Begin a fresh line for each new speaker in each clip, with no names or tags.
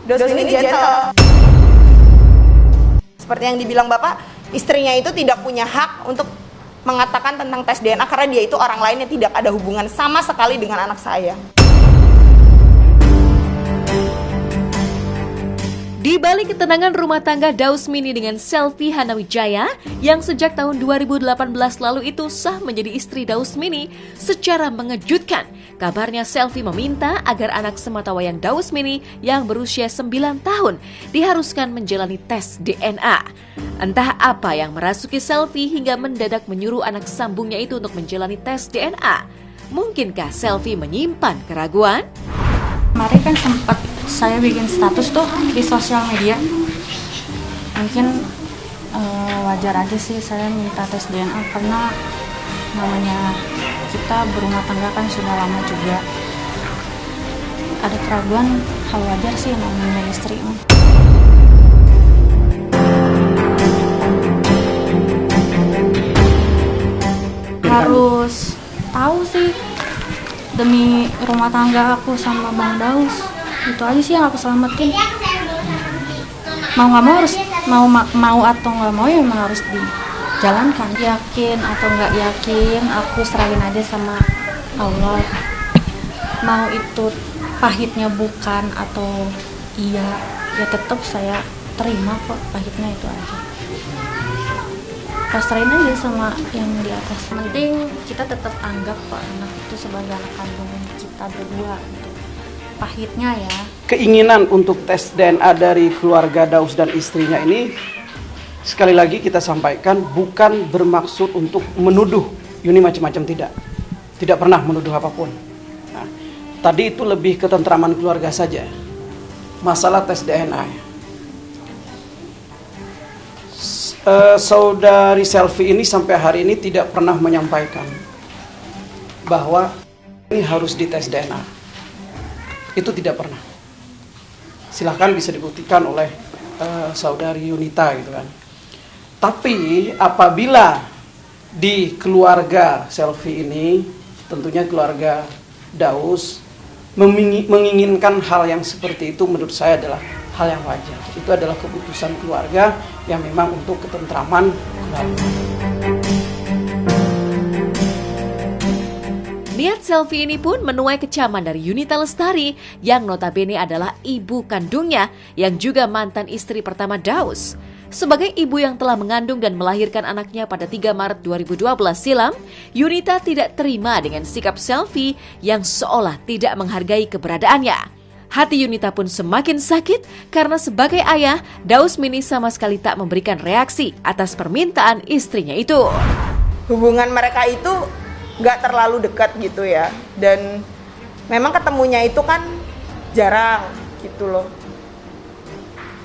Daus ini gentle. Seperti yang dibilang Bapak, istrinya itu tidak punya hak untuk mengatakan tentang tes DNA karena dia itu orang lain yang tidak ada hubungan sama sekali dengan anak saya.
Di balik ketenangan rumah tangga Daus Mini dengan Selvi Hanawijaya yang sejak tahun 2018 lalu itu sah menjadi istri Daus Mini, secara mengejutkan kabarnya Selvi meminta agar anak sematawayang Daus Mini yang berusia 9 tahun diharuskan menjalani tes DNA. Entah apa yang merasuki Selvi hingga mendadak menyuruh anak sambungnya itu untuk menjalani tes DNA. Mungkinkah Selvi menyimpan keraguan?
Kemarin kan sempat saya bikin status tuh di sosial media. Mungkin wajar aja sih saya minta tes DNA karena namanya kita berumah tangga kan sudah lama juga. Ada keraguan, hal wajar sih namanya istri. Harus tahu sih demi rumah tangga aku sama Bang Daus. Itu aja sih yang aku selamatin. Mau nggak mau harus mau atau nggak mau ya memang harus dijalankan. Yakin atau nggak yakin aku serahin aja sama Allah. Mau itu pahitnya bukan atau iya, ya tetap saya terima kok pahitnya itu aja. Pasrahin aja sama yang di atas. Penting kita tetap anggap kok anak itu sebagai anak kandung kita berdua gitu. Pahitnya ya.
Keinginan untuk tes DNA dari keluarga Daus dan istrinya ini sekali lagi kita sampaikan bukan bermaksud untuk menuduh Yuni macam-macam, tidak. Tidak pernah menuduh apapun. Nah, tadi itu lebih ketentraman keluarga saja. Masalah tes DNA. Saudari Selvi ini sampai hari ini tidak pernah menyampaikan bahwa ini harus dites DNA. Itu tidak pernah. Silahkan bisa dibuktikan oleh saudari Yunita gitu kan. Tapi apabila di keluarga Selvi ini, tentunya keluarga Daus menginginkan hal yang seperti itu, menurut saya adalah hal yang wajar. Itu adalah keputusan keluarga yang memang untuk ketentraman keluarga.
Niat Selvi ini pun menuai kecaman dari Yunita Lestari yang notabene adalah ibu kandungnya yang juga mantan istri pertama Daus. Sebagai ibu yang telah mengandung dan melahirkan anaknya pada 3 Maret 2012 silam, Yunita tidak terima dengan sikap Selvi yang seolah tidak menghargai keberadaannya. Hati Yunita pun semakin sakit karena sebagai ayah, Daus Mini sama sekali tak memberikan reaksi atas permintaan istrinya itu.
Hubungan mereka itu gak terlalu dekat gitu ya. Dan memang ketemunya itu kan jarang gitu loh.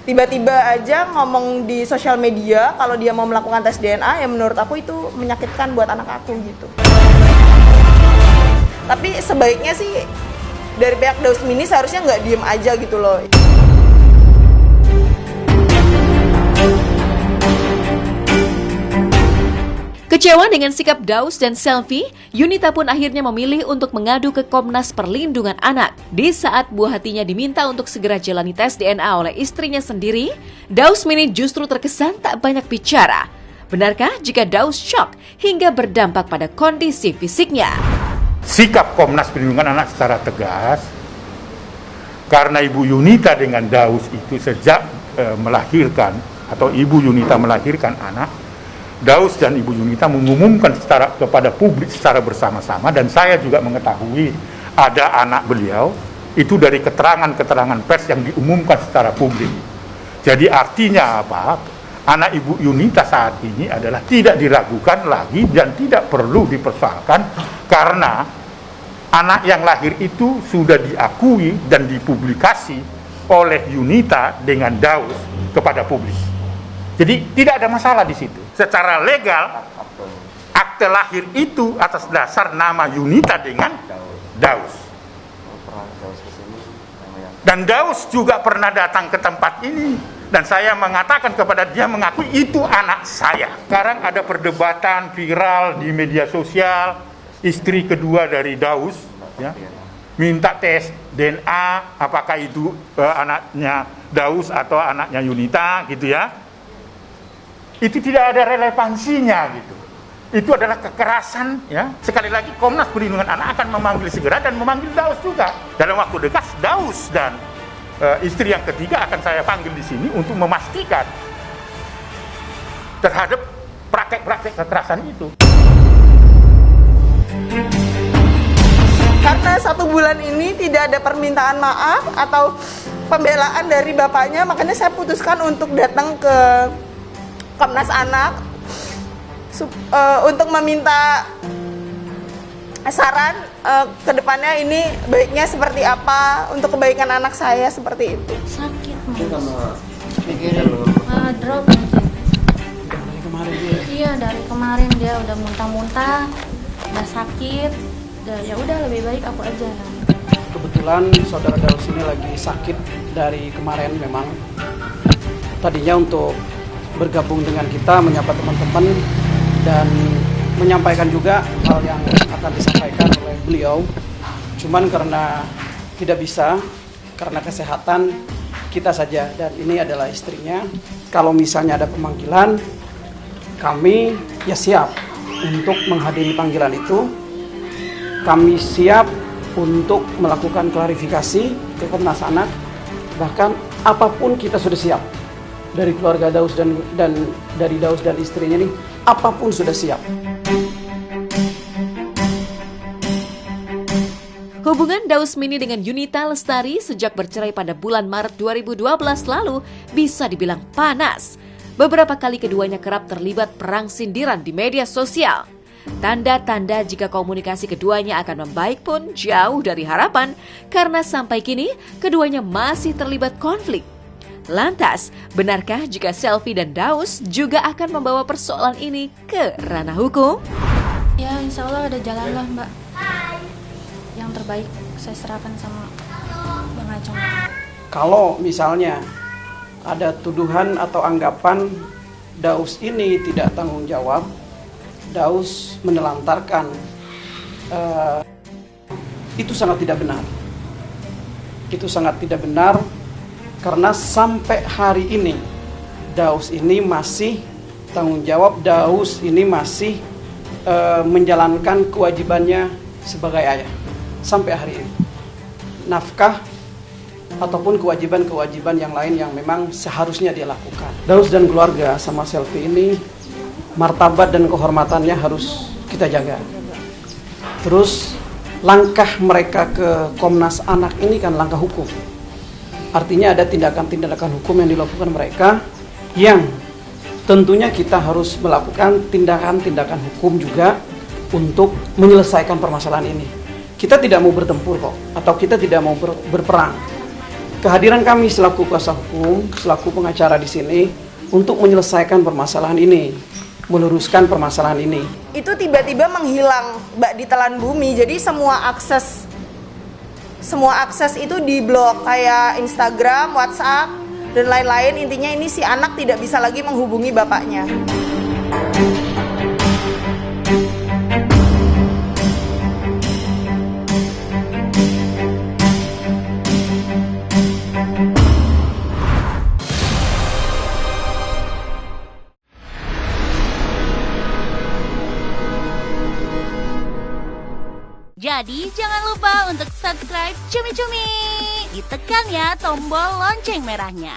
Tiba-tiba aja ngomong di sosial media kalau dia mau melakukan tes DNA, ya menurut aku itu menyakitkan buat anak aku gitu. Tapi sebaiknya sih dari pihak Daus Mini seharusnya nggak diem aja gitu loh.
Kecewa dengan sikap Daus dan Selvi, Yunita pun akhirnya memilih untuk mengadu ke Komnas Perlindungan Anak. Di saat buah hatinya diminta untuk segera jalani tes DNA oleh istrinya sendiri, Daus Mini justru terkesan tak banyak bicara. Benarkah jika Daus shock hingga berdampak pada kondisi fisiknya?
Sikap Komnas Perlindungan Anak secara tegas, karena Ibu Yunita dengan Daus itu sejak melahirkan atau Ibu Yunita melahirkan anak, Daus dan Ibu Yunita mengumumkan kepada publik secara bersama-sama, dan saya juga mengetahui ada anak beliau itu dari keterangan-keterangan pers yang diumumkan secara publik. Jadi artinya apa? Anak Ibu Yunita saat ini adalah tidak diragukan lagi dan tidak perlu dipersoalkan karena anak yang lahir itu sudah diakui dan dipublikasi oleh Yunita dengan Daus kepada publik. Jadi tidak ada masalah di situ. Secara legal, akte lahir itu atas dasar nama Yunita dengan Daus. Dan Daus juga pernah datang ke tempat ini. Dan saya mengatakan kepada dia, mengakui itu anak saya. Sekarang ada perdebatan viral di media sosial, istri kedua dari Daus ya, minta tes DNA, apakah itu anaknya Daus atau anaknya Yunita gitu ya. Itu tidak ada relevansinya gitu. Itu adalah kekerasan ya. Sekali lagi Komnas Perlindungan Anak akan memanggil segera dan memanggil Daus juga. Dalam waktu dekat Daus dan istri yang ketiga akan saya panggil di sini untuk memastikan terhadap praktek-praktek kekerasan itu.
Karena 1 bulan ini tidak ada permintaan maaf atau pembelaan dari bapaknya, makanya saya putuskan untuk datang ke Komnas Anak untuk meminta saran ke depannya ini baiknya seperti apa untuk kebaikan anak saya seperti itu.
Sakit mas. Drop mungkin.
Dari kemarin dia.
Iya dari kemarin dia udah muntah-muntah, udah sakit. Ya udah lebih baik aku aja.
Kebetulan saudara Daus ini lagi sakit dari kemarin memang. Tadinya untuk bergabung dengan kita, menyapa teman-teman dan menyampaikan juga hal yang akan disampaikan oleh beliau. Cuman karena tidak bisa, karena kesehatan kita saja dan ini adalah istrinya. Kalau misalnya ada pemanggilan, kami ya siap untuk menghadiri panggilan itu. Kami siap untuk melakukan klarifikasi ke Komnas Anak, bahkan apapun kita sudah siap. Dari keluarga Daus dan dari Daus dan istrinya ini, apapun sudah siap.
Hubungan Daus Mini dengan Yunita Lestari sejak bercerai pada bulan Maret 2012 lalu bisa dibilang panas. Beberapa kali keduanya kerap terlibat perang sindiran di media sosial. Tanda-tanda jika komunikasi keduanya akan membaik pun jauh dari harapan karena sampai kini keduanya masih terlibat konflik. Lantas, benarkah jika Selvi dan Daus juga akan membawa persoalan ini ke ranah hukum?
Ya insya Allah ada jalan lah mbak. Yang terbaik saya serahkan sama Bang Acong.
Kalau misalnya ada tuduhan atau anggapan Daus ini tidak tanggung jawab, Daus menelantarkan, itu sangat tidak benar. Itu sangat tidak benar karena sampai hari ini Daus ini masih tanggung jawab, Daus ini masih menjalankan kewajibannya sebagai ayah sampai hari ini. Nafkah ataupun kewajiban-kewajiban yang lain yang memang seharusnya dia lakukan. Daus dan keluarga sama Selvi ini martabat dan kehormatannya harus kita jaga. Terus langkah mereka ke Komnas Anak ini kan langkah hukum. Artinya ada tindakan-tindakan hukum yang dilakukan mereka yang tentunya kita harus melakukan tindakan-tindakan hukum juga untuk menyelesaikan permasalahan ini. Kita tidak mau bertempur kok, atau kita tidak mau berperang. Kehadiran kami selaku kuasa hukum, selaku pengacara di sini untuk menyelesaikan permasalahan ini, meluruskan permasalahan ini.
Itu tiba-tiba menghilang Mbak di telan bumi. Jadi semua akses itu diblok kayak Instagram, WhatsApp dan lain-lain. Intinya ini si anak tidak bisa lagi menghubungi bapaknya.
Jadi jangan lupa untuk subscribe Cumi Cumi. Ditekan ya tombol lonceng merahnya.